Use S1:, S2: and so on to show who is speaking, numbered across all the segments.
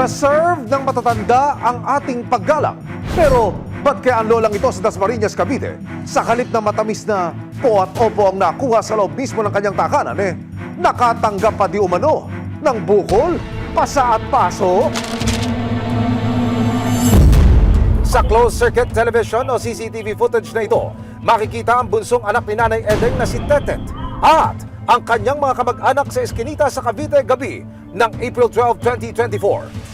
S1: Deserve ng matatanda ang ating paggalang. Pero ba't kaya ang lolang ito sa Dasmariñas, Cavite, sa halip na matamis na po at opo ang nakuha sa loob mismo ng kanyang takanan, nakatanggap pa di umano ng bukol, pasa at paso? Sa closed-circuit television o CCTV footage na ito, makikita ang bunsong anak ni Nanay Edeng na si Tetet at ang kanyang mga kamag-anak sa Eskinita sa Cavite gabi ng April 12, 2024.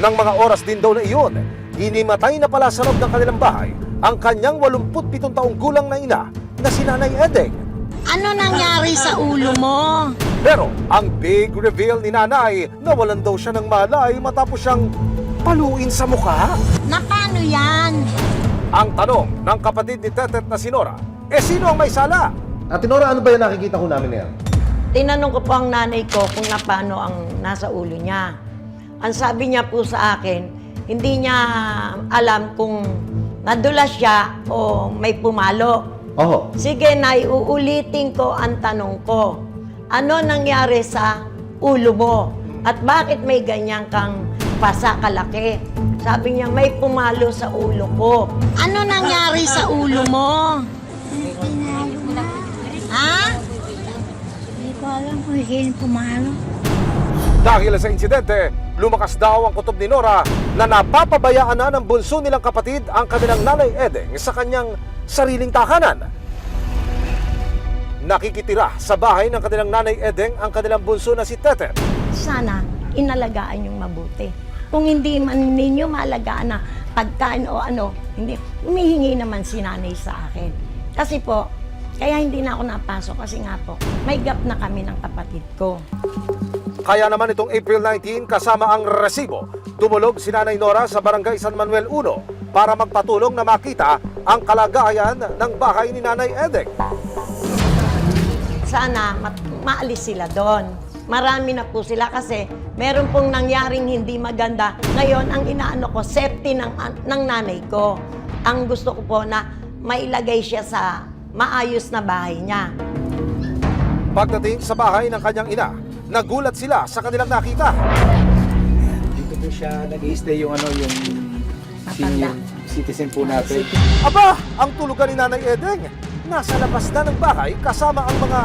S1: Nang mga oras din daw na iyon, hinimatay na pala sa loob ng kanilang bahay ang kanyang 87 taong gulang na ina na si Nanay Edeng.
S2: Ano nangyari sa ulo mo?
S1: Pero ang big reveal ni Nanay, nawalan daw siya ng malay matapos siyang paluin sa mukha.
S2: Na paano yan?
S1: Ang tanong ng kapatid ni Tetet na si Nora, sino ang may sala? Ate Nora, ano ba yung nakikita ko namin ngayon?
S2: Tinanong ko po ang nanay ko kung na paano ang nasa ulo niya. Ang sabi niya po sa akin, hindi niya alam kung nadulas siya o may pumalo.
S1: Oho.
S2: Sige, Nay, uulitin ko ang tanong ko. Ano nangyari sa ulo mo? At bakit may ganyan kang pasa kalaki? Sabi niya, may pumalo sa ulo ko. Ano nangyari sa ulo mo? Ha?
S3: Hindi ko alam kung sino pumalo.
S1: Dahil sa insidente, lumakas daw ang kutob ni Nora na napapabayaan na ng bunso nilang kapatid ang kanilang Nanay Edeng sa kanyang sariling tahanan. Nakikitira sa bahay ng kanilang Nanay Edeng ang kanilang bunso na si Tetet.
S2: Sana inalagaan yung mabuti. Kung hindi man ninyo maalagaan na pagkain o ano, hindi, humihingi naman si nanay sa akin. Kasi po, kaya hindi na ako napasok kasi nga po, may gap na kami ng kapatid ko.
S1: Kaya naman itong April 19 kasama ang resibo, dumulog si Nanay Nora sa Barangay San Manuel 1 para magpatulong na makita ang kalagayan ng bahay ni Nanay Edeng.
S2: Sana maalis sila doon. Marami na po sila kasi meron pong nangyaring hindi maganda. Ngayon, ang inaano ko, safety ng nanay ko. Ang gusto ko po na mailagay siya sa maayos na bahay niya.
S1: Pagdating sa bahay ng kanyang ina, nagulat sila sa kanilang nakita.
S4: Dito po siya nag-i-stay yung senior citizen po natin.
S1: Aba, ang tulugan ni Nanay Edeng, nasa labas na ng bahay kasama ang mga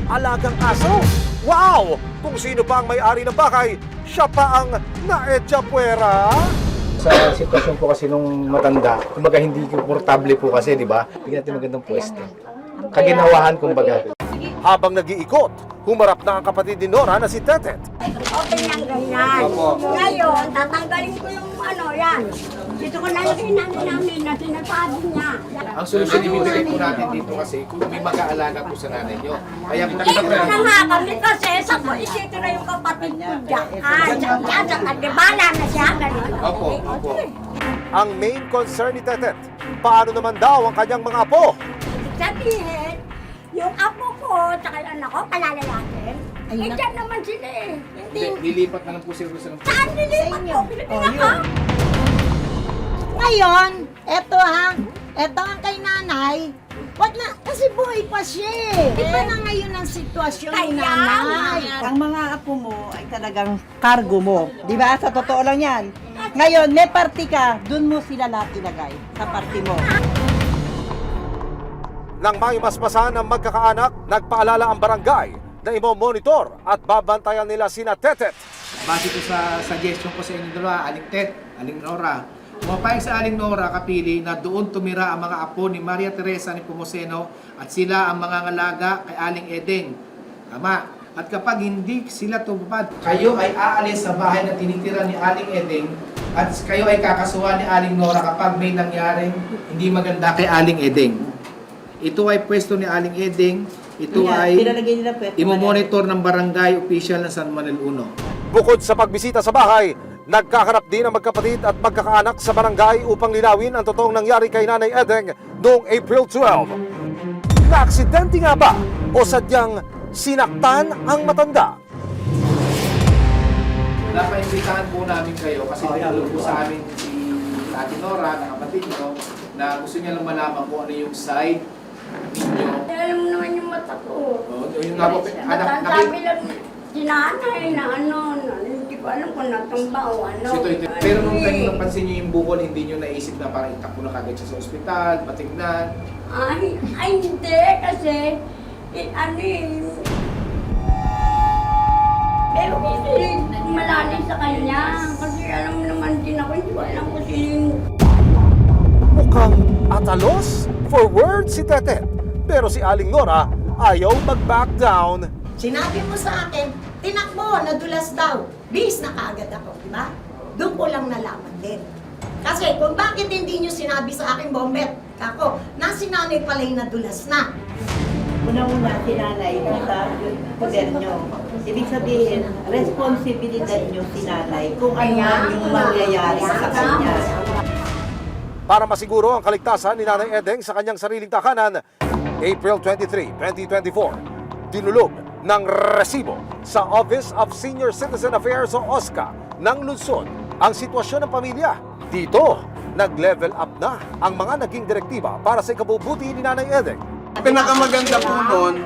S1: alagang aso. Wow! Kung sino pa ang may-ari ng bahay, siya pa ang naedya puwera.
S4: Sa sitwasyon po kasi nung matanda, kumbaga hindi komportable po kasi, di ba? Bigyan natin magandang pwesto. Kaginawahan, kumbaga.
S1: Habang nag-iikot, humarap na ang kapatid ni Nora na si Tetet.
S3: Okay lang ganyan. Ngayon, tatanggalin ko yung yan. Dito ko nalagay namin na sinasabi niya.
S4: Ang solusyon ibibigay po natin dito kasi kung may mag-aalaga po sa nanay nyo. Kaya po
S3: Ito na nga kami kasi sa ko, isitira yung kapatid ko dyan. Sa kadibala na siya, ganun.
S4: Opo, opo.
S1: Ang main concern ni Tetet, paano naman daw ang kanyang mga apo?
S3: Sabihin, yung apo ko, tsaka yung anak ko, palalalakin. Dyan naman sila eh.
S4: Hindi, lilipat na lang po sila sa
S3: Saan nilipat ko? Pilipinas ka?
S2: Ngayon, eto ang kay nanay. Wag na, kasi buhay pa siya eh. Iba na ngayon ang sitwasyon ni
S3: Kaya
S2: nanay.
S5: Ang mga apo mo ay talagang cargo mo. Di ba? Sa totoo lang yan. Ngayon, may party ka, dun mo sila lahat ilagay sa party mo.
S1: Nang may masmasan ng magkakaanak, nagpaalala ang barangay na imo-monitor at babantayan nila sina Tetet.
S4: Base ko sa suggestion ko sa inyo dalawa, Aling Tet, Aling Nora. Pumapayag sa Aling Nora, kapili, na doon tumira ang mga apo ni Maria Teresa ni Pomoceno at sila ang mga ngalaga kay Aling Edeng. Tama. At kapag hindi sila tumupad, kayo ay aalis sa bahay na tinitira ni Aling Edeng at kayo ay kakasuhan ni Aling Nora kapag may nangyaring hindi maganda kay Aling Edeng. Ito ay pwesto ni Aling Edeng. Ito ay
S5: Pinalagay nila pwede.
S4: imomonitor ng barangay official ng San Manuel 1.
S1: Bukod sa pagbisita sa bahay, nagkaharap din ang magkapatid at magkakaanak sa barangay upang linawin ang totoong nangyari kay Nanay Edeng noong April 12. Naaksidente nga ba o sadyang sinaktan ang matanda?
S4: Napaimbitahan po namin kayo kasi tinulong po sa amin si Ate Nora, na kapatid nyo, na gusto niya lang malaman kung ano yung side ninyo.
S3: Alam mo naman yung mata ko.
S4: Yung nga po,
S3: Sabi lang, sinanay na ano, hindi ko ko alam kung natumba o ano.
S4: Pero nung time napansin niyo yung bukol, hindi niyo naisip na parang itakbo na kagad siya sa ospital, patignan.
S3: Ay, hindi. Kasi, ano pero kasi malalim sa kanya. Kasi alam mo naman din ako, hindi ko alam kung sino yung
S1: Mukhang atalos for words si Tetet. Pero si Aling Nora ayaw mag-back down.
S6: Sinabi mo sa akin, tinakbo, nadulas daw. Bis na kaagad ako, di ba? Doon ko lang nalaman din. Kasi kung bakit hindi nyo sinabi sa akin, Bomber, ako, na si nanay pala yung nadulas na.
S5: Una-una, si nanay sa poder nyo. Ibig sabihin, responsibilidad nyo si nanay kung ano man yung mangyayari sa kanya.
S1: Para masiguro ang kaligtasan ni Nanay Edeng sa kanyang sariling tahanan, April 23, 2024, dinulog ng resibo sa Office of Senior Citizen Affairs o OSCA ng lungsod ang sitwasyon ng pamilya. Dito, nag-level up na ang mga naging direktiba para sa ikabubuti ni Nanay Edeng.
S7: Pinakamaganda po nun,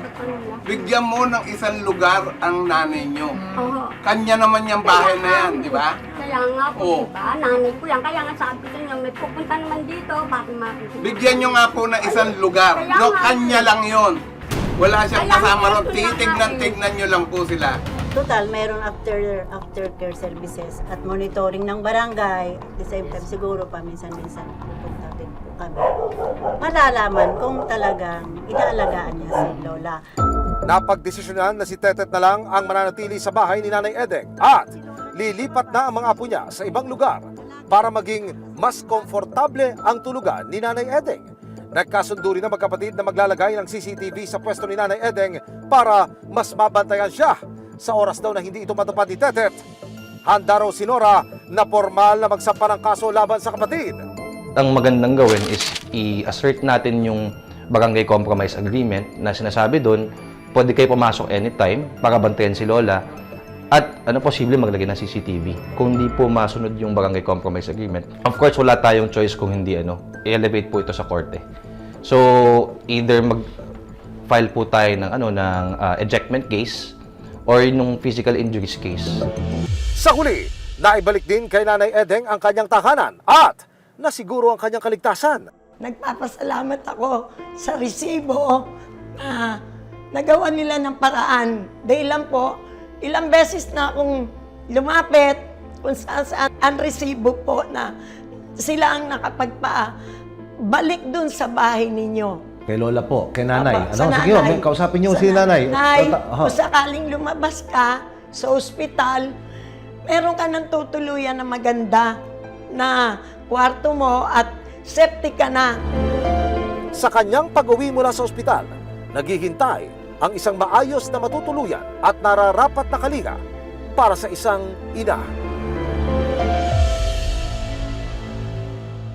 S7: bigyan mo ng isang lugar ang nanay nyo.
S3: Oo.
S7: Kanya naman yung bahay na yan, di ba?
S3: Kaya nga po,
S7: Oo.
S3: diba? Nanay ko yan. Kaya nga sabi ko niya, may pupunta naman dito, bakit makikita?
S7: Bigyan nyo nga po ng isang lugar. No, kanya lang yon. Wala siyang kasama ron. Titignan nyo lang po sila.
S8: Total, mayroon aftercare services at monitoring ng barangay. At the same time, siguro paminsan-minsan pupunta din po kami. Malalaman kung talagang inaalagaan niya si Lola.
S1: Napagdesisyonan na si Tetet na lang ang mananatili sa bahay ni Nanay Edeng at lilipat na ang mga apo niya sa ibang lugar para maging mas komportable ang tulugan ni Nanay Edeng. Nagkasundo rin ang magkapatid na maglalagay ng CCTV sa pwesto ni Nanay Edeng para mas mabantayan siya. Sa oras daw na hindi ito matupad ni Tetet, handa raw si Nora na formal na magsampa ng kaso laban sa kapatid.
S9: Ang magandang gawin is i-assert natin yung barangay compromise agreement na sinasabi doon, pwede kayo pumasok anytime para bantayan si Lola at ano posible maglagay ng CCTV. Kung hindi po masunod yung barangay compromise agreement, of course wala tayong choice kung hindi i-elevate po ito sa korte. So either mag-file po tayo ng ejectment case or nung physical injuries case.
S1: Sa huli, naibalik din kay Nanay Edeng ang kanyang tahanan at nasiguro ang kanyang kaligtasan.
S2: Nagpapasalamat ako sa resibo na nagawa nila ng paraan. Dahil lang po, ilang beses na akong lumapit kung saan ang resibo po na sila ang nakapagpa-balik dun sa bahay ninyo.
S10: Kay Lola po, kay Nanay.
S2: Apo, sa
S10: Sige,
S2: nanay.
S10: kausapin niyo
S2: Sa
S10: si Nanay.
S2: Nay,
S10: Aha.
S2: kung sakaling lumabas ka sa ospital, meron ka ng tutuluyan na maganda na kwarto mo at septic ka na.
S1: Sa kanyang pag-uwi mula sa ospital, naghihintay ang isang maayos na matutuluyan at nararapat na kalinga para sa isang ina.